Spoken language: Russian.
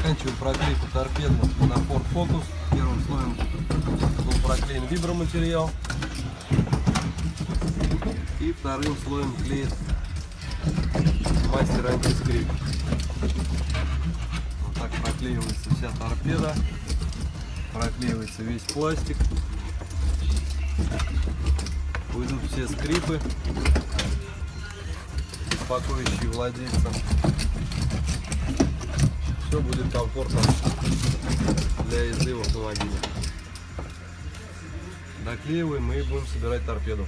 Заканчиваем проклейку торпеды на Ford Focus. Первым слоем был проклеен виброматериал. И вторым слоем клеит мастер антискрип. Вот так проклеивается вся торпеда. Проклеивается весь пластик. Уйдут все скрипы, беспокоящие владельца. Все будет комфортно для езды в автомобиле. Доклеиваем и будем собирать торпеду.